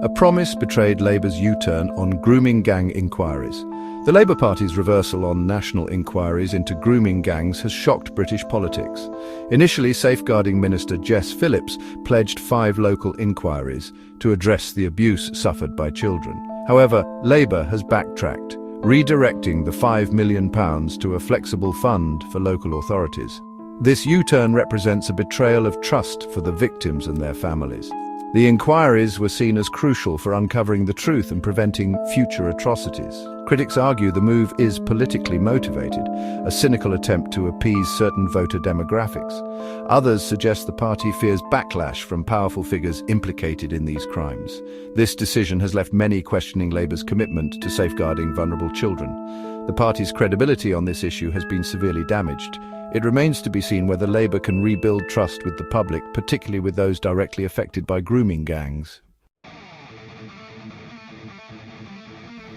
A promise betrayed Labour's U-turn on grooming gang inquiries. The Labour Party's reversal on national inquiries into grooming gangs has shocked British politics. Initially, Safeguarding Minister Jess Phillips pledged 5 local inquiries to address the abuse suffered by children. However, Labour has backtracked, redirecting the £5 million to a flexible fund for local authorities. This U-turn represents a betrayal of trust for the victims and their families. The inquiries were seen as crucial for uncovering the truth and preventing future atrocities. Critics argue the move is politically motivated, a cynical attempt to appease certain voter demographics. Others suggest the party fears backlash from powerful figures implicated in these crimes. This decision has left many questioning Labour's commitment to safeguarding vulnerable children. The party's credibility on this issue has been severely damaged. It remains to be seen whether Labour can rebuild trust with the public, particularly with those directly affected by grooming gangs.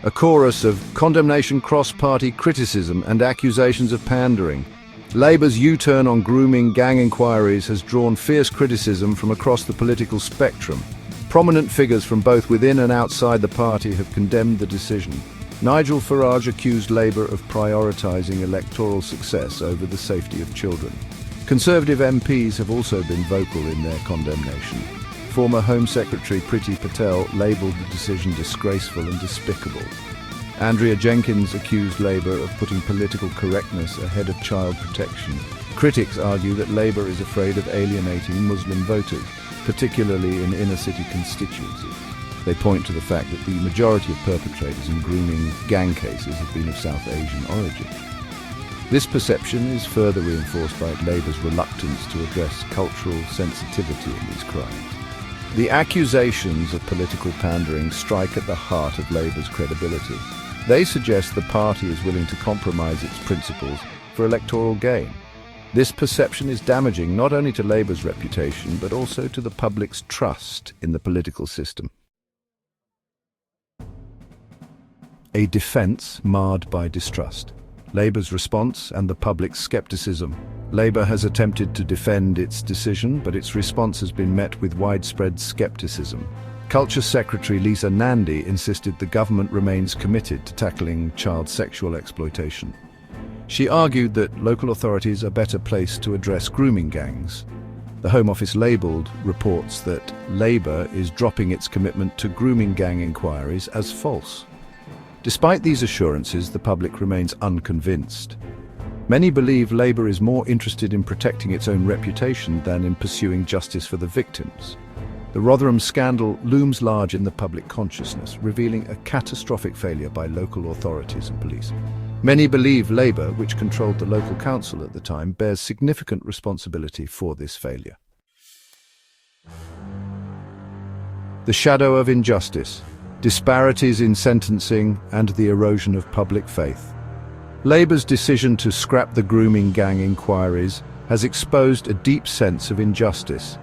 A chorus of condemnation, cross-party criticism and accusations of pandering. Labour's U-turn on grooming gang inquiries has drawn fierce criticism from across the political spectrum. Prominent figures from both within and outside the party have condemned the decision. Nigel Farage accused Labour of prioritising electoral success over the safety of children. Conservative MPs have also been vocal in their condemnation. Former Home Secretary Priti Patel labelled the decision disgraceful and despicable. Andrea Jenkins accused Labour of putting political correctness ahead of child protection. Critics argue that Labour is afraid of alienating Muslim voters, particularly in inner-city constituencies. They point to the fact that the majority of perpetrators in grooming gang cases have been of South Asian origin. This perception is further reinforced by Labour's reluctance to address cultural sensitivity in these crimes. The accusations of political pandering strike at the heart of Labour's credibility. They suggest the party is willing to compromise its principles for electoral gain. This perception is damaging not only to Labour's reputation, but also to the public's trust in the political system. A defence marred by distrust. Labour's response and the public's scepticism. Labour has attempted to defend its decision, but its response has been met with widespread scepticism. Culture Secretary Lisa Nandy insisted the government remains committed to tackling child sexual exploitation. She argued that local authorities are better placed to address grooming gangs. The Home Office labelled reports that Labour is dropping its commitment to grooming gang inquiries as false. Despite these assurances, the public remains unconvinced. Many believe Labour is more interested in protecting its own reputation than in pursuing justice for the victims. The Rotherham scandal looms large in the public consciousness, revealing a catastrophic failure by local authorities and police. Many believe Labour, which controlled the local council at the time, bears significant responsibility for this failure. The shadow of injustice. Disparities in sentencing and the erosion of public faith. Labour's decision to scrap the grooming gang inquiries has exposed a deep sense of injustice.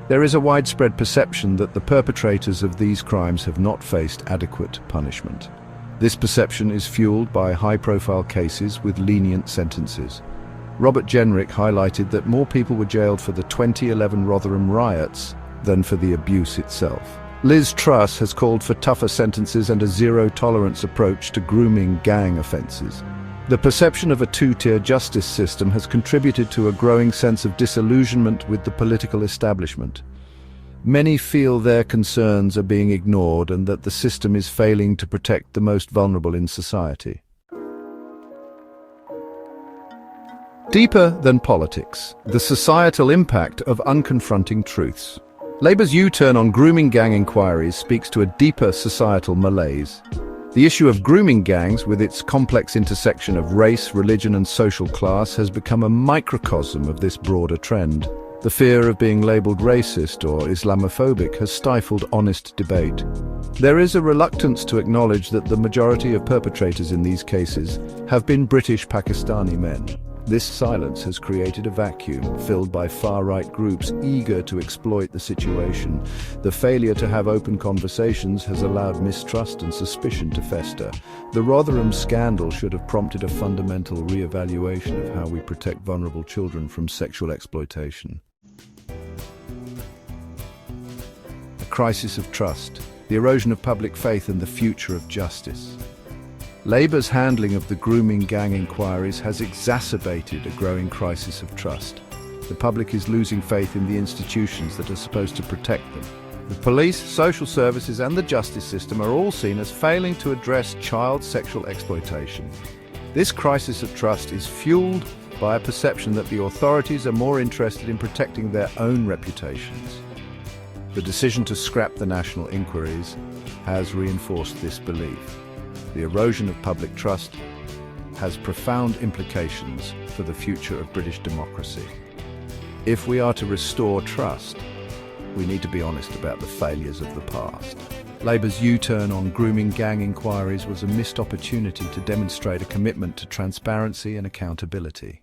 There is a widespread perception that the perpetrators of these crimes have not faced adequate punishment. This perception is fueled by high-profile cases with lenient sentences. Robert Jenrick highlighted that more people were jailed for the 2011 Rotherham riots than for the abuse itself. Liz Truss has called for tougher sentences and a zero-tolerance approach to grooming gang offences. The perception of a two-tier justice system has contributed to a growing sense of disillusionment with the political establishment. Many feel their concerns are being ignored and that the system is failing to protect the most vulnerable in society. Deeper than politics, the societal impact of unconfronting truths. Labour's U-turn on grooming gang inquiries speaks to a deeper societal malaise. The issue of grooming gangs, with its complex intersection of race, religion and social class, has become a microcosm of this broader trend. The fear of being labelled racist or Islamophobic has stifled honest debate. There is a reluctance to acknowledge that the majority of perpetrators in these cases have been British Pakistani men. This silence has created a vacuum filled by far-right groups eager to exploit the situation. The failure to have open conversations has allowed mistrust and suspicion to fester. The Rotherham scandal should have prompted a fundamental re-evaluation of how we protect vulnerable children from sexual exploitation. A crisis of trust. the erosion of public faith and the future of justice. Labour's handling of the grooming gang inquiries has exacerbated a growing crisis of trust. The public is losing faith in the institutions that are supposed to protect them. The police, social services and the justice system are all seen as failing to address child sexual exploitation. This crisis of trust is fueled by a perception that the authorities are more interested in protecting their own reputations. The decision to scrap the national inquiries has reinforced this belief. The erosion of public trust has profound implications for the future of British democracy. If we are to restore trust, we need to be honest about the failures of the past. Labour's U-turn on grooming gang inquiries was a missed opportunity to demonstrate a commitment to transparency and accountability.